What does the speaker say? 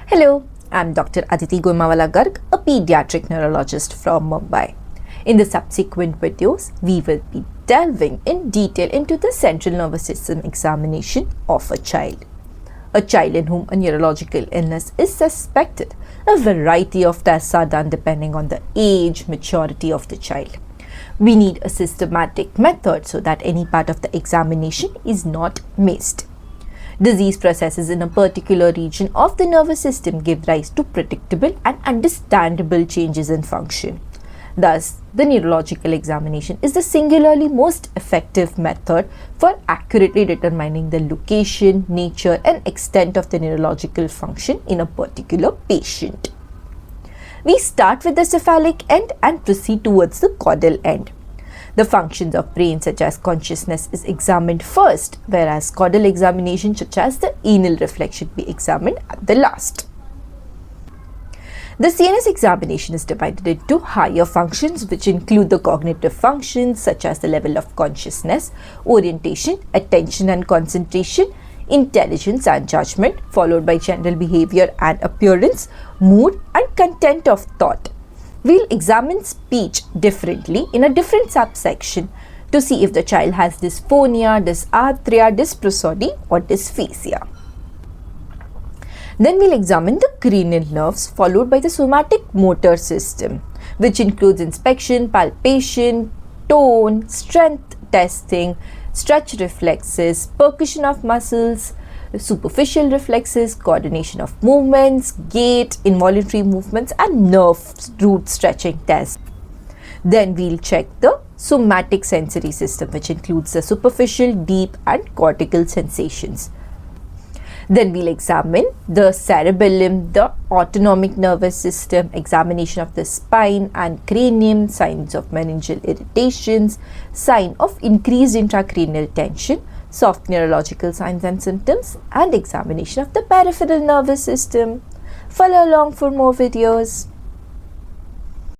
Hello, I'm Dr. Aditi Goimawala Garg, a pediatric neurologist from Mumbai. In the subsequent videos, we will be delving in detail into the central nervous system examination of a child. A child in whom a neurological illness is suspected. A variety of tests are done depending on the age, maturity of the child. We need a systematic method so that any part of the examination is not missed. Disease processes in a particular region of the nervous system give rise to predictable and understandable changes in function. Thus, the neurological examination is the singularly most effective method for accurately determining the location, nature, and extent of the neurological function in a particular patient. We start with the cephalic end and proceed towards the caudal end. The functions of brain such as consciousness is examined first, whereas caudal examination such as the anal reflex should be examined at the last. The CNS examination is divided into higher functions which include the cognitive functions such as the level of consciousness, orientation, attention and concentration, intelligence and judgment, followed by general behavior and appearance, mood and content of thought. We'll examine speech differently in a different subsection to see if the child has dysphonia, dysarthria, dysprosody or dysphasia. Then we'll examine the cranial nerves followed by the somatic motor system, which includes inspection, palpation, tone, strength testing, stretch reflexes, percussion of muscles, superficial reflexes, coordination of movements, gait, involuntary movements and nerve root stretching tests. Then we'll check the somatic sensory system, which includes the superficial, deep and cortical sensations. Then we'll examine the cerebellum, the autonomic nervous system, examination of the spine and cranium, signs of meningeal irritations, sign of increased intracranial tension, soft neurological signs and symptoms, and examination of the peripheral nervous system. Follow along for more videos.